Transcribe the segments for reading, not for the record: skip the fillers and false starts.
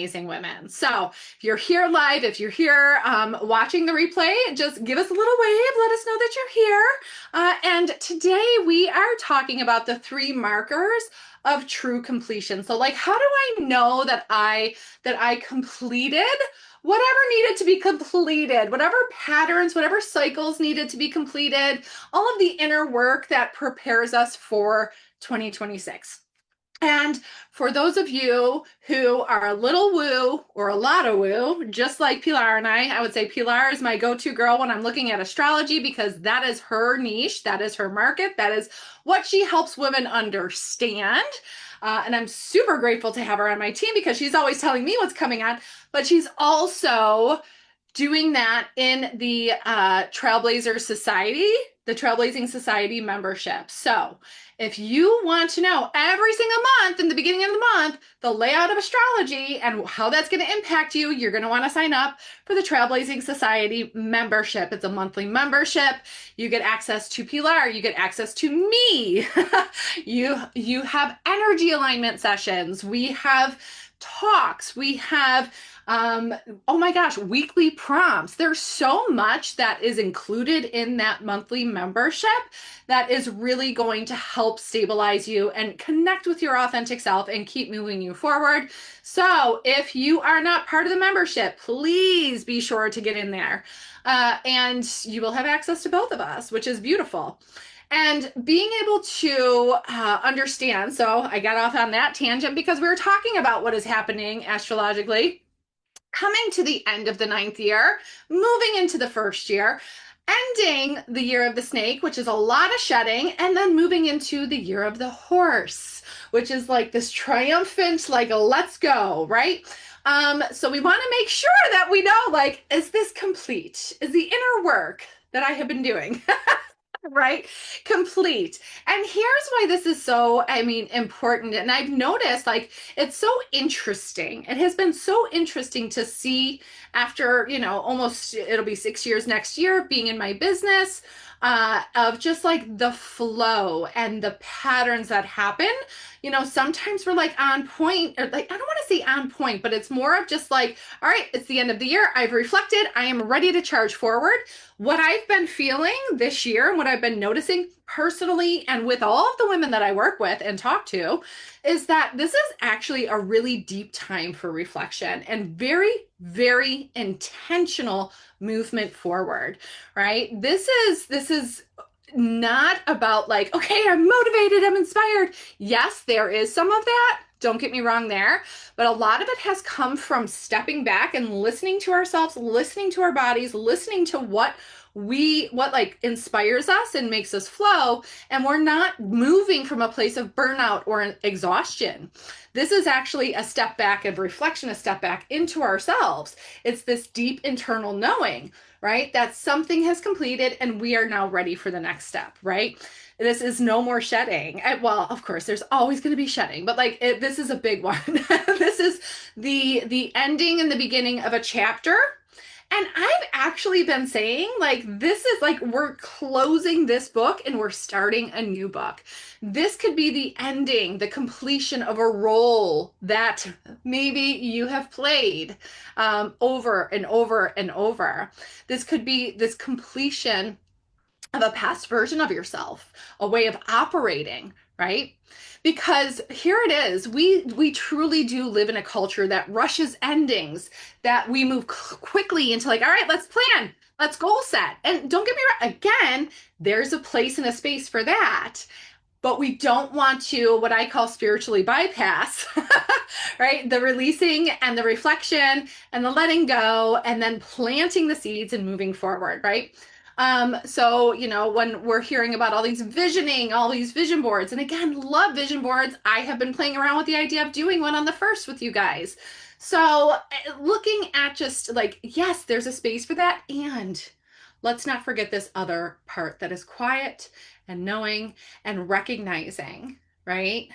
Amazing women. So if you're here live, if you're here watching the replay, just give us a little wave. Let us know that you're here. And today we are talking about the 3 markers of true completion. So like, how do I know that I completed whatever needed to be completed, whatever patterns, whatever cycles needed to be completed, all of the inner work that prepares us for 2026. And for those of you who are a little woo or a lot of woo, just like Pilar and I would say Pilar is my go-to girl when I'm looking at astrology because that is her niche, that is her market, that is what she helps women understand. And I'm super grateful to have her on my team because she's always telling me what's coming on, but she's also doing that in the Trailblazer Society, the Trailblazing Society membership. So if you want to know every single month in the beginning of the month, the layout of astrology and how that's going to impact you, you're going to want to sign up for the Trailblazing Society membership. It's a monthly membership. You get access to Pilar. You get access to me. you have energy alignment sessions. We have talks. We have oh my gosh, weekly prompts. There's so much that is included in that monthly membership that is really going to help stabilize you and connect with your authentic self and keep moving you forward. So if you are not part of the membership, please be sure to get in there. And you will have access to both of us, which is beautiful. And being able to understand, so I got off on that tangent because we were talking about what is happening astrologically, coming to the end of the 9th year, moving into the 1st year, ending the year of the snake, which is a lot of shedding, and then moving into the year of the horse, which is like this triumphant, like, let's go, right? So we want to make sure that we know, like, is this complete? Is the inner work that I have been doing right? Complete. And here's why this is so, important. And I've noticed like it's so interesting. It has been so interesting to see after, almost it'll be 6 years next year being in my business, of just like the flow and the patterns that happen. Sometimes we're like on point, or like, I don't want to say on point, but it's more of just like, all right, it's the end of the year. I've reflected. I am ready to charge forward. What I've been feeling this year and what I've been noticing personally and with all of the women that I work with and talk to is that this is actually a really deep time for reflection and very, very intentional movement forward, right? This is not about like, okay, I'm motivated, I'm inspired. Yes, there is some of that. Don't get me wrong there. But a lot of it has come from stepping back and listening to ourselves, listening to our bodies, listening to what like inspires us and makes us flow. And we're not moving from a place of burnout or exhaustion. This is actually a step back of reflection, a step back into ourselves. It's this deep internal knowing, right? That something has completed and we are now ready for the next step, right? This is no more shedding. Well, of course, there's always going to be shedding, but like this is a big one. This is the ending and the beginning of a chapter. And I've actually been saying, like, this is like we're closing this book and we're starting a new book. This could be the ending, the completion of a role that maybe you have played over and over and over. This could be this completion of a past version of yourself, a way of operating, right? Because here it is, we truly do live in a culture that rushes endings, that we move quickly into like, all right, let's plan, let's goal set. And don't get me wrong, again, there's a place and a space for that. But we don't want to, what I call spiritually bypass, right? The releasing and the reflection and the letting go and then planting the seeds and moving forward, right? So, when we're hearing about all these visioning, all these vision boards, and again, love vision boards. I have been playing around with the idea of doing one on the 1st with you guys. So looking at just like, yes, there's a space for that. And let's not forget this other part that is quiet and knowing and recognizing, right?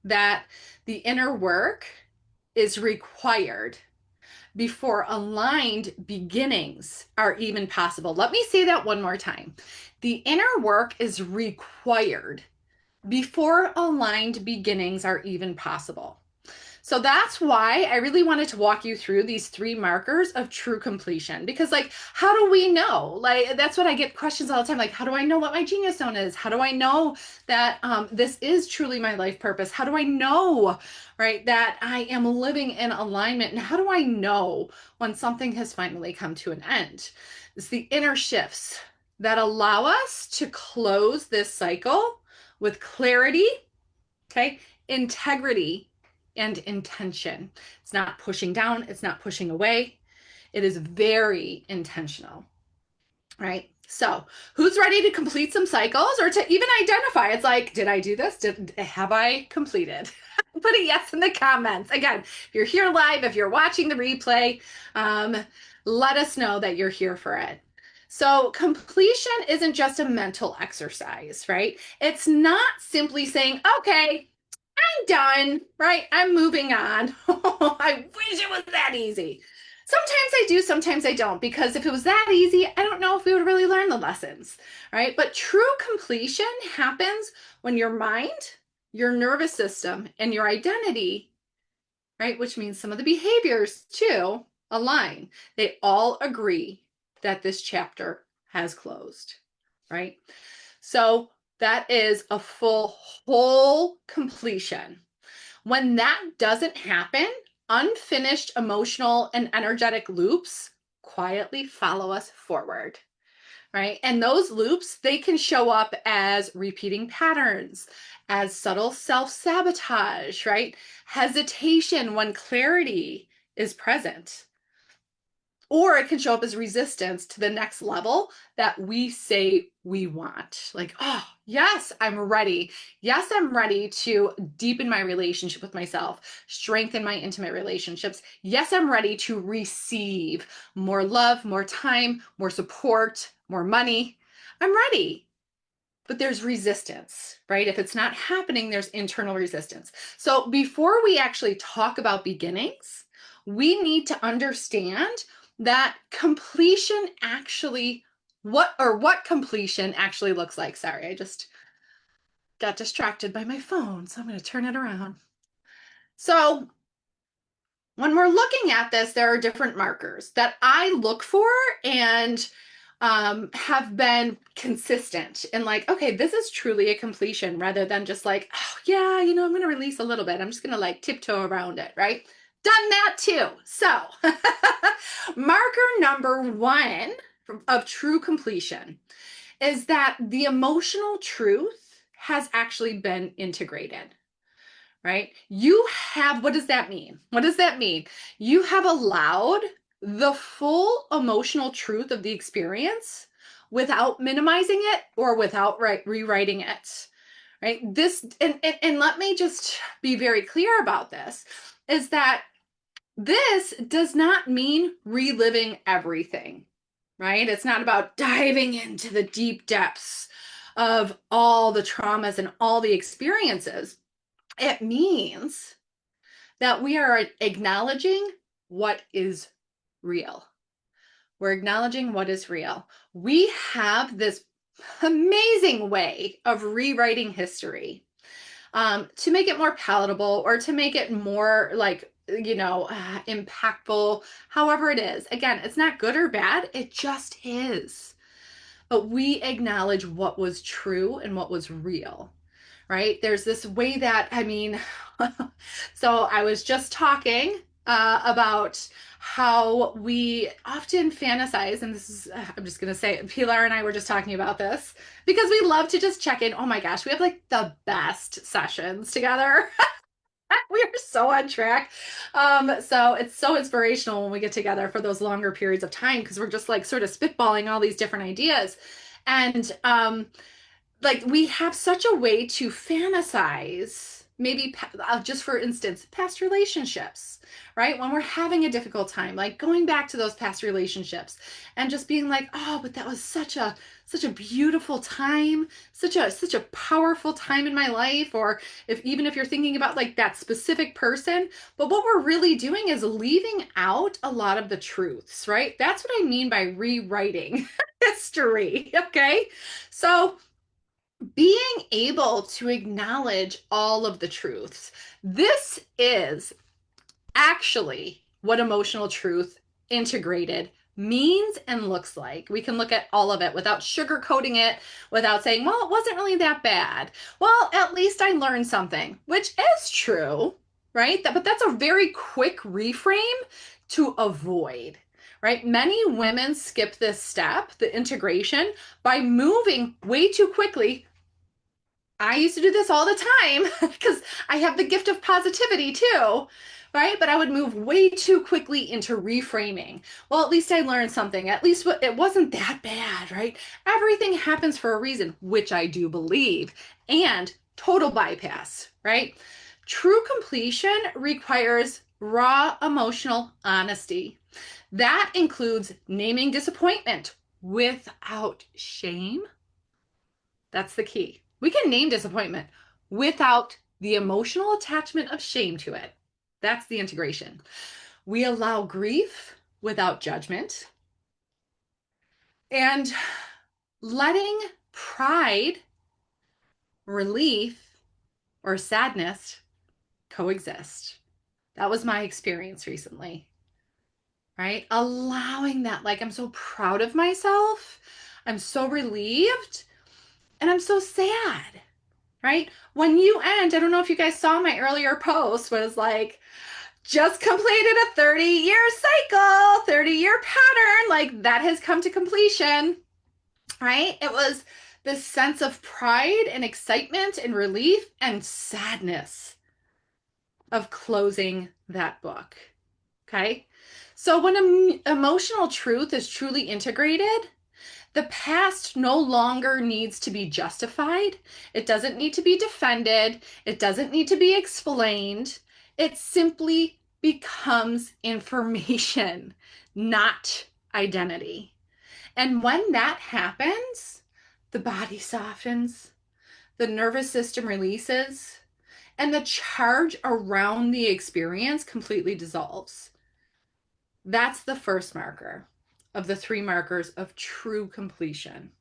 That the inner work is required before aligned beginnings are even possible. Let me say that one more time. The inner work is required before aligned beginnings are even possible. So that's why I really wanted to walk you through these three markers of true completion. Because, like, how do we know? Like, that's what I get questions all the time. Like, how do I know what my genius zone is? How do I know that this is truly my life purpose? How do I know, right, that I am living in alignment? And how do I know when something has finally come to an end? It's the inner shifts that allow us to close this cycle with clarity, okay, integrity, and intention. It's not pushing down, it's not pushing away. It is very intentional, right? So, who's ready to complete some cycles or to even identify? It's like, did I do this? Have I completed? Put a yes in the comments. Again, if you're here live, if you're watching the replay, let us know that you're here for it. So, completion isn't just a mental exercise, right? It's not simply saying, okay, I'm done, right? I'm moving on. I wish it was that easy. Sometimes I do, sometimes I don't, because if it was that easy, I don't know if we would really learn the lessons, right? But true completion happens when your mind, your nervous system, and your identity, right, which means some of the behaviors too, align. They all agree that this chapter has closed, right? So that is a whole completion. When that doesn't happen, unfinished emotional and energetic loops quietly follow us forward, right? And those loops, they can show up as repeating patterns, as subtle self-sabotage, right? Hesitation when clarity is present, or it can show up as resistance to the next level that we say we want. Like, oh, yes, I'm ready. Yes, I'm ready to deepen my relationship with myself, strengthen my intimate relationships. Yes, I'm ready to receive more love, more time, more support, more money. I'm ready. But there's resistance, right? If it's not happening, there's internal resistance. So before we actually talk about beginnings, we need to understand that completion actually, what completion actually looks like. Sorry, I just got distracted by my phone, so I'm going to turn it around. So when we're looking at this, there are different markers that I look for and have been consistent and like, okay, this is truly a completion rather than just like, oh, yeah, I'm going to release a little bit. I'm just going to like tiptoe around it, right? Done that too. So, marker number one of true completion is that the emotional truth has actually been integrated, right? What does that mean? What does that mean? You have allowed the full emotional truth of the experience without minimizing it or without rewriting it, right? This, and let me just be very clear about this, is that this does not mean reliving everything, right? It's not about diving into the deep depths of all the traumas and all the experiences. It means that we are acknowledging what is real. We're acknowledging what is real. We have this amazing way of rewriting history to make it more palatable or to make it more like, impactful, however it is. Again, it's not good or bad, it just is. But we acknowledge what was true and what was real, right? There's this way that, so I was just talking about how we often fantasize, and this is, I'm just going to say, Pilar and I were just talking about this because we love to just check in. Oh my gosh, we have like the best sessions together. We are so on track. So it's so inspirational when we get together for those longer periods of time because we're just like sort of spitballing all these different ideas. And like we have such a way to fantasize maybe just for instance past relationships, right? When we're having a difficult time, like going back to those past relationships and just being like, oh, but that was such a beautiful time, such a powerful time in my life. Or if you're thinking about like that specific person, but what we're really doing is leaving out a lot of the truths, right? That's what I mean by rewriting history. Okay, so being able to acknowledge all of the truths. This is actually what emotional truth integrated means and looks like. We can look at all of it without sugarcoating it, without saying, well, it wasn't really that bad. Well, at least I learned something, which is true, right? But that's a very quick reframe to avoid, right? Many women skip this step, the integration, by moving way too quickly. I used to do this all the time because I have the gift of positivity too, right? But I would move way too quickly into reframing. Well, at least I learned something. At least it wasn't that bad, right? Everything happens for a reason, which I do believe, and total bypass, right? True completion requires raw emotional honesty. That includes naming disappointment without shame. That's the key. We can name disappointment without the emotional attachment of shame to it. That's the integration. We allow grief without judgment. And letting pride, relief, or sadness coexist. That was my experience recently, right? Allowing that, like, I'm so proud of myself. I'm so relieved. And I'm so sad, right? When you end, I don't know if you guys saw my earlier post, was like, just completed a 30-year cycle, 30-year pattern, like that has come to completion, right? It was this sense of pride and excitement and relief and sadness of closing that book, okay? So when emotional truth is truly integrated, the past no longer needs to be justified. It doesn't need to be defended. It doesn't need to be explained. It simply becomes information, not identity. And when that happens, the body softens, the nervous system releases, and the charge around the experience completely dissolves. That's the first marker of the 3 markers of true completion,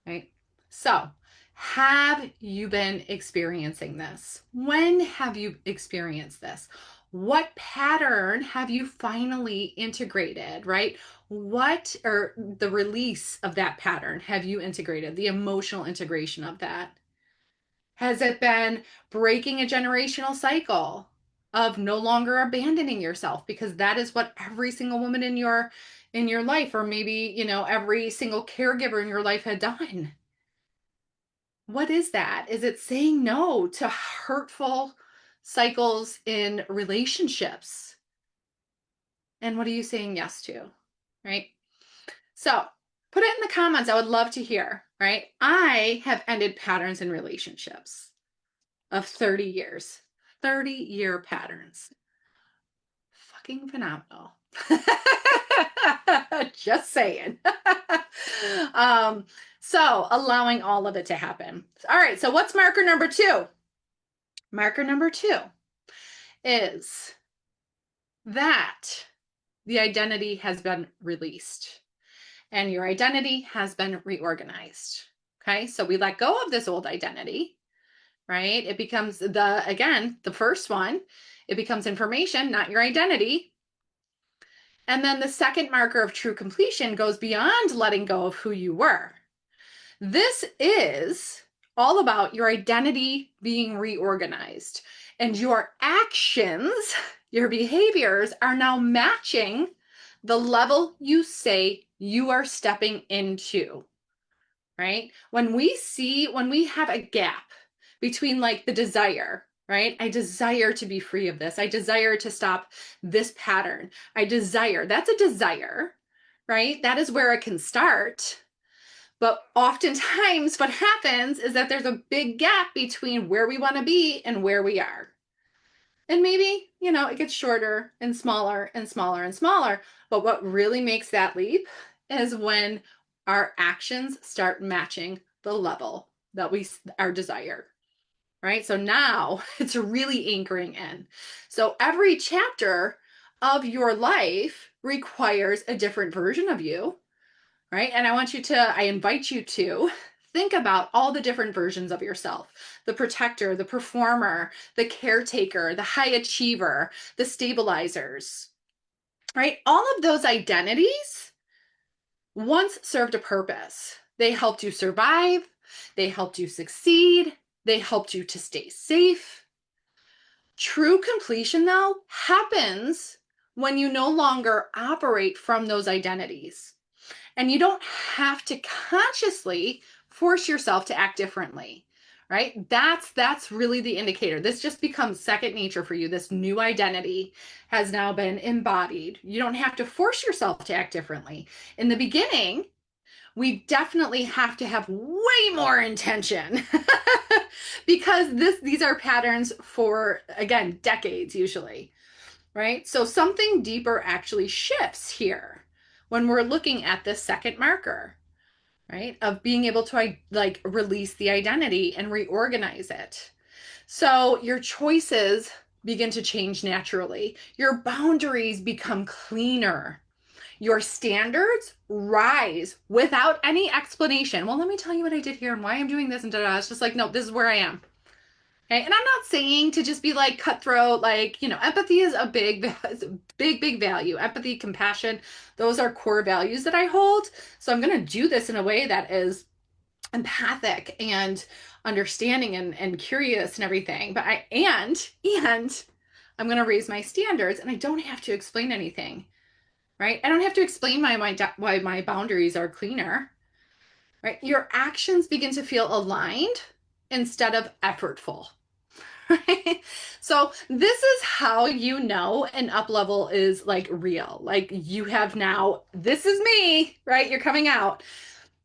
right? So, have you been experiencing this? When have you experienced this? What pattern have you finally integrated, right? What, or the release of that pattern have you integrated, the emotional integration of that? Has it been breaking a generational cycle of no longer abandoning yourself? Because that is what every single woman in your life, or maybe, every single caregiver in your life had done. What is that? Is it saying no to hurtful cycles in relationships? And what are you saying yes to? Right? So put it in the comments. I would love to hear, right? I have ended patterns in relationships of 30 years, 30-year patterns. Fucking phenomenal. Just saying. So allowing all of it to happen. All right. So what's marker number 2? Marker number 2 is that the identity has been released and your identity has been reorganized. Okay. So we let go of this old identity, right? It becomes the first one, it becomes information, not your identity. And then the second marker of true completion goes beyond letting go of who you were. This is all about your identity being reorganized, and your actions, your behaviors are now matching the level you say you are stepping into, right? When we have a gap between like the desire, right? I desire to be free of this. I desire to stop this pattern. That's a desire, right? That is where it can start. But oftentimes what happens is that there's a big gap between where we want to be and where we are. And maybe, it gets shorter and smaller and smaller and smaller. But what really makes that leap is when our actions start matching the level that our desire, right? So now it's really anchoring in. So every chapter of your life requires a different version of you, right? And I invite you to think about all the different versions of yourself: the protector, the performer, the caretaker, the high achiever, the stabilizers, right? All of those identities once served a purpose. They helped you survive, they helped you succeed, they helped you to stay safe. True completion, though, happens when you no longer operate from those identities. And you don't have to consciously force yourself to act differently, right? That's really the indicator. This just becomes second nature for you. This new identity has now been embodied. You don't have to force yourself to act differently. In the beginning, we definitely have to have way more intention because these are patterns for, again, decades usually, right? So something deeper actually shifts here when we're looking at this second marker, right? Of being able to like release the identity and reorganize it. So your choices begin to change naturally. Your boundaries become cleaner. Your standards rise without any explanation. Well, let me tell you what I did here and why I'm doing this and da-da. It's just like, no, this is where I am. Okay. And I'm not saying to just be like cutthroat, like, empathy is a big value. Empathy, compassion, those are core values that I hold. So I'm going to do this in a way that is empathic and understanding and curious and everything. But and I'm going to raise my standards, and I don't have to explain anything, right? I don't have to explain why my boundaries are cleaner, right? Your actions begin to feel aligned instead of effortful. Right? So this is how you know an up level is like real. Like you have now, this is me, right? You're coming out,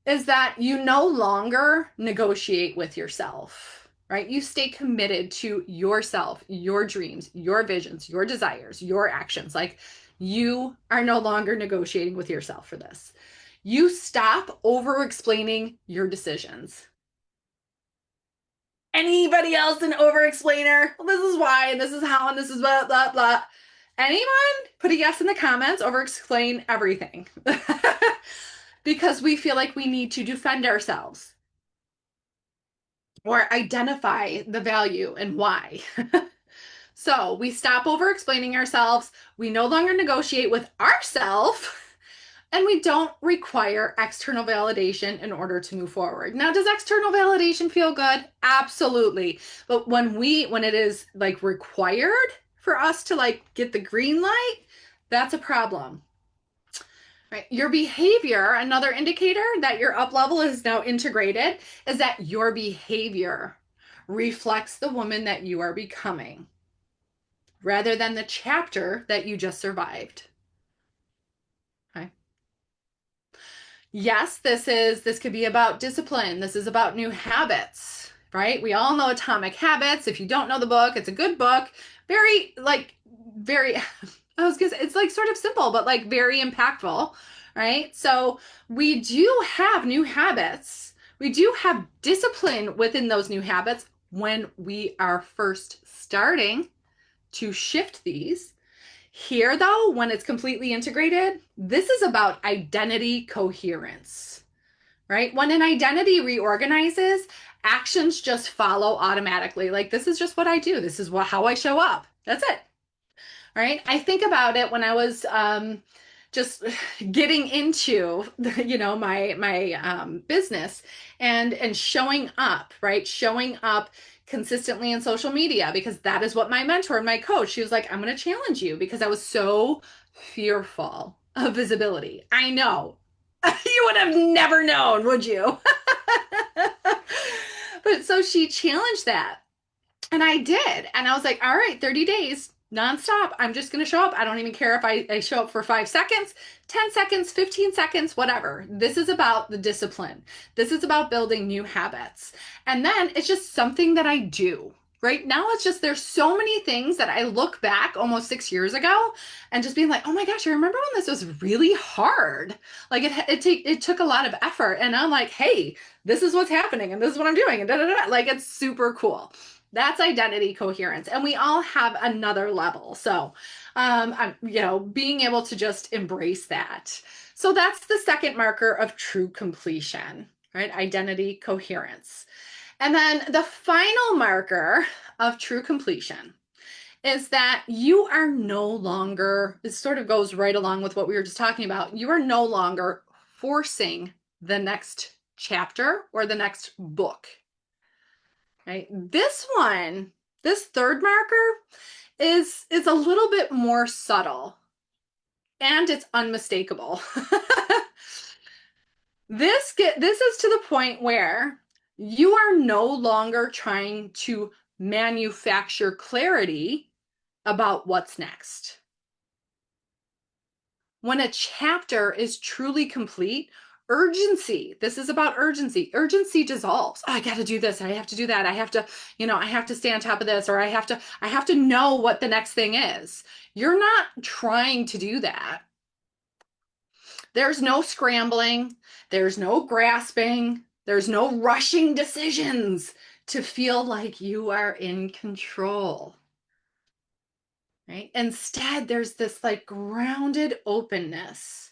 is that you no longer negotiate with yourself, right? You stay committed to yourself, your dreams, your visions, your desires, your actions. Like you are no longer negotiating with yourself for this. You stop over explaining your decisions. Anybody else an over explainer? Well, this is why, and this is how, and this is blah, blah, blah. Anyone? Put a yes in the comments. Over explain everything. Because we feel like we need to defend ourselves or identify the value and why. So we stop over explaining ourselves. We no longer negotiate with ourselves. And we don't require external validation in order to move forward. Now, does external validation feel good? Absolutely. But when it is like required for us to like get the green light, that's a problem. Right? Your behavior, another indicator that your up level is now integrated, is that your behavior reflects the woman that you are becoming rather than the chapter that you just survived. Okay. Yes, this could be about discipline. This is about new habits, right? We all know Atomic Habits. If you don't know the book, it's a good book. Very I was gonna say, it's like sort of simple, but like very impactful, right? So we do have new habits. We do have discipline within those new habits when we are first starting to shift these. Here, though, when it's completely integrated, this is about identity coherence, right? When an identity reorganizes, actions just follow automatically. Like, this is just what I do. This is how I show up. That's it, right? I think about it when I was just getting into my business and showing up, right? Showing up consistently in social media, because that is what my mentor and my coach, she was like, I'm going to challenge you, because I was so fearful of visibility. I know. You would have never known, would you? But so she challenged that. And I did. And I was like, all right, 30 days nonstop. I'm just going to show up. I don't even care if I show up for 5 seconds, 10 seconds, 15 seconds, whatever. This is about the discipline. This is about building new habits. And then it's just something that I do. Right now, it's just there's so many things that I look back almost 6 years ago and just being like, oh my gosh, I remember when this was really hard. Like it took a lot of effort. And I'm like, hey, this is what's happening and this is what I'm doing. And da, da, da. Like, it's super cool. That's identity coherence. And we all have another level. So, being able to just embrace that. So that's the second marker of true completion. right? Identity, coherence. And then the final marker of true completion is that you are no longer, this sort of goes right along with what we were just talking about, you are no longer forcing the next chapter or the next book, right? This one, this third marker is a little bit more subtle and it's unmistakable. This is to the point where you are no longer trying to manufacture clarity about what's next. When a chapter is truly complete, urgency, this is about urgency. Urgency dissolves. Oh, I got to do this. I have to do that. I have to, I have to stay on top of this, or I have to know what the next thing is. You're not trying to do that. There's no scrambling. There's no grasping. There's no rushing decisions to feel like you are in control. Right? Instead, there's this like grounded openness,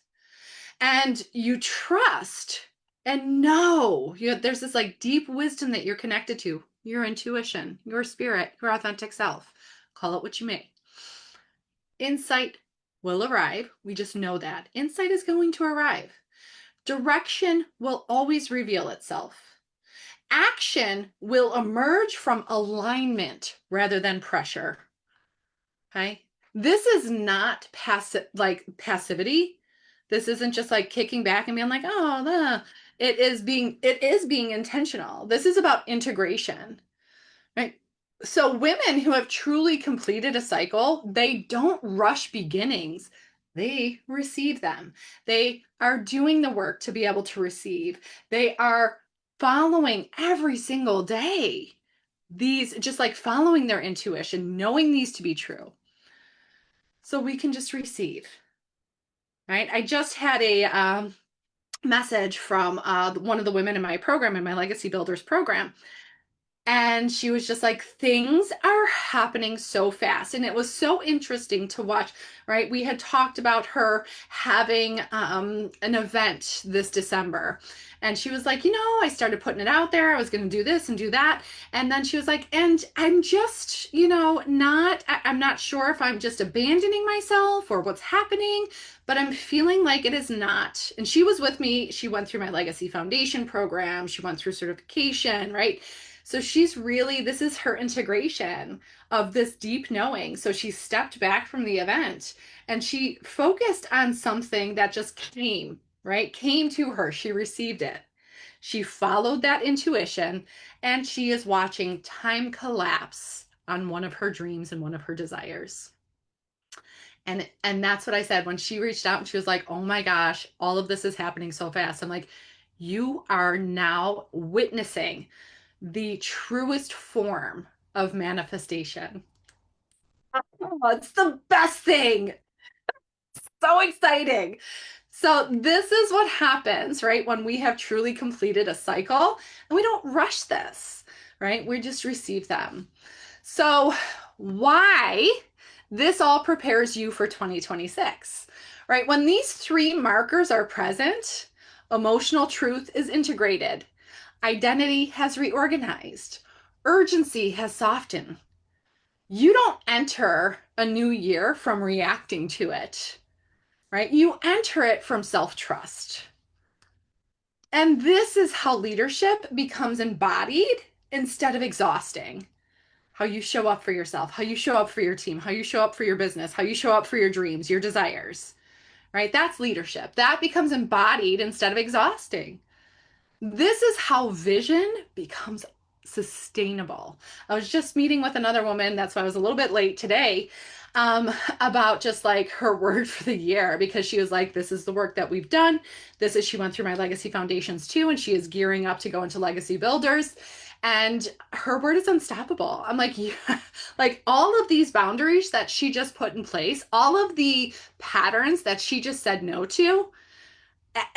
and you trust and know. There's this like deep wisdom that you're connected to, your intuition, your spirit, your authentic self. Call it what you may. Insight will arrive. We just know that. Insight is going to arrive. Direction will always reveal itself. Action will emerge from alignment rather than pressure. Okay. This is not passivity. This isn't just like kicking back and being like, oh, it is being intentional. This is about integration, right? So women who have truly completed a cycle, they don't rush beginnings. They receive them. They are doing the work to be able to receive. They are following every single day. These just like following their intuition, knowing these to be true. So we can just receive, right? I just had a message from one of the women in my program, in my Legacy Builders program. And she was just like, things are happening so fast. And it was so interesting to watch, right? We had talked about her having an event this December. And she was like, I started putting it out there. I was going to do this and do that. And then she was like, and I'm just, I'm not sure if I'm just abandoning myself or what's happening, but I'm feeling like it is not. And she was with me. She went through my Legacy Foundation program. She went through certification, right? So this is her integration of this deep knowing. So she stepped back from the event and she focused on something that just came, right? Came to her. She received it. She followed that intuition and she is watching time collapse on one of her dreams and one of her desires. And that's what I said when she reached out and she was like, oh my gosh, all of this is happening so fast. I'm like, you are now witnessing the truest form of manifestation. Oh, it's the best thing. So exciting. So this is what happens, right? When we have truly completed a cycle and we don't rush this, right? We just receive them. So why this all prepares you for 2026, right? When these three markers are present, emotional truth is integrated. Identity has reorganized. Urgency has softened. You don't enter a new year from reacting to it, right? You enter it from self-trust. And this is how leadership becomes embodied instead of exhausting. How you show up for yourself, how you show up for your team, how you show up for your business, how you show up for your dreams, your desires, right? That's leadership. That becomes embodied instead of exhausting. This is how vision becomes sustainable. I was just meeting with another woman, that's why I was a little bit late today, about just like her word for the year, because she was like, this is the work that we've done. She went through my Legacy Foundations too, and she is gearing up to go into Legacy Builders. And her word is unstoppable. I'm like, yeah, like all of these boundaries that she just put in place, all of the patterns that she just said no to,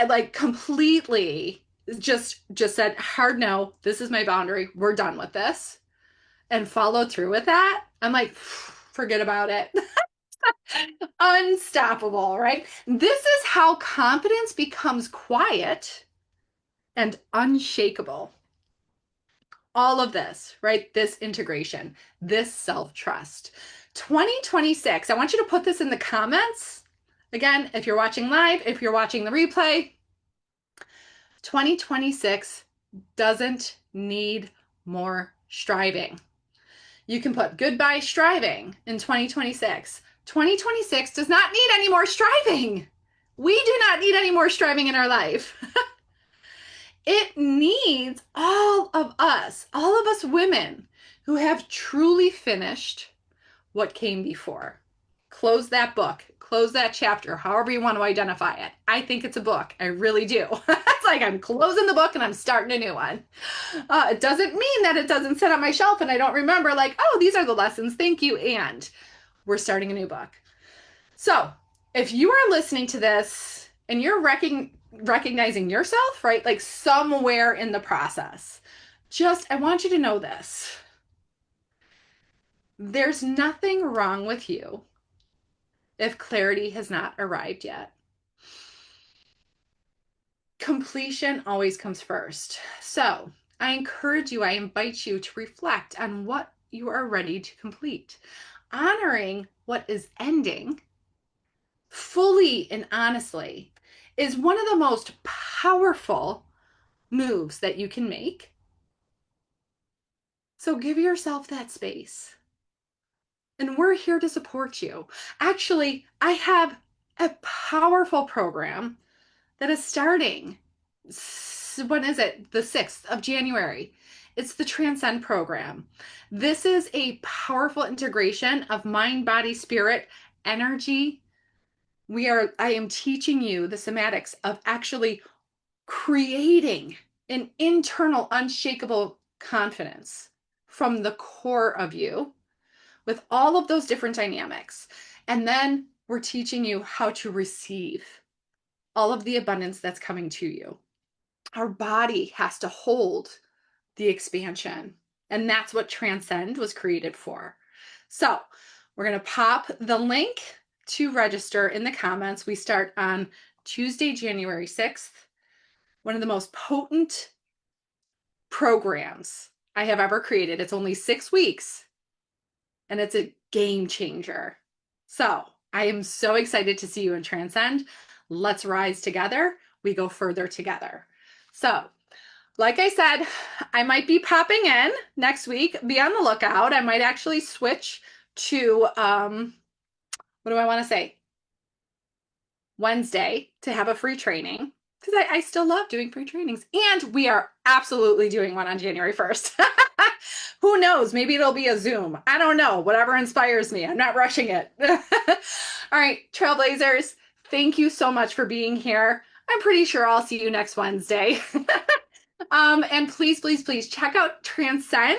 like completely just said hard no, this is my boundary, we're done with this, and followed through with that. I'm like, forget about it. Unstoppable, right? This is how confidence becomes quiet and unshakable. All of this, right? This integration, this self-trust. 2026, I want you to put this in the comments. Again, if you're watching live, if you're watching the replay, 2026 doesn't need more striving. You can put goodbye striving in 2026. 2026 does not need any more striving. We do not need any more striving in our life. It needs all of us women who have truly finished what came before. Close that book, close that chapter, however you want to identify it. I think it's a book. I really do. It's like I'm closing the book and I'm starting a new one. It doesn't mean that it doesn't sit on my shelf and I don't remember, like, oh, these are the lessons. Thank you. And we're starting a new book. So if you are listening to this and you're recognizing yourself, right, like somewhere in the process, I want you to know this. There's nothing wrong with you if clarity has not arrived yet. Completion always comes first. So I encourage you, I invite you to reflect on what you are ready to complete. Honoring what is ending fully and honestly is one of the most powerful moves that you can make. So give yourself that space. And we're here to support you. Actually, I have a powerful program that is starting. When is it? The 6th of January. It's the Transcend program. This is a powerful integration of mind, body, spirit, energy. I am teaching you the somatics of actually creating an internal, unshakable confidence from the core of you with all of those different dynamics. And then we're teaching you how to receive all of the abundance that's coming to you. Our body has to hold the expansion. And that's what Transcend was created for. So we're going to pop the link to register in the comments. We start on Tuesday, January 6th. One of the most potent programs I have ever created. It's only 6 weeks and it's a game changer. So I am so excited to see you in Transcend. Let's rise together. We go further together. So like I said, I might be popping in next week. Be on the lookout. I might actually switch to, what do I want to say? Wednesday to have a free training because I still love doing free trainings. And we are absolutely doing one on January 1st. Who knows? Maybe it'll be a Zoom. I don't know. Whatever inspires me. I'm not rushing it. All right, Trailblazers, thank you so much for being here. I'm pretty sure I'll see you next Wednesday. And please, please, please check out Transcend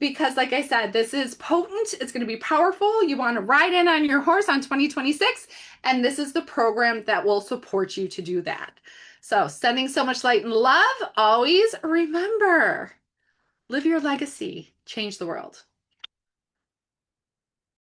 because like I said, this is potent. It's going to be powerful. You want to ride in on your horse on 2026. And this is the program that will support you to do that. So sending so much light and love. Always remember, live your legacy, change the world.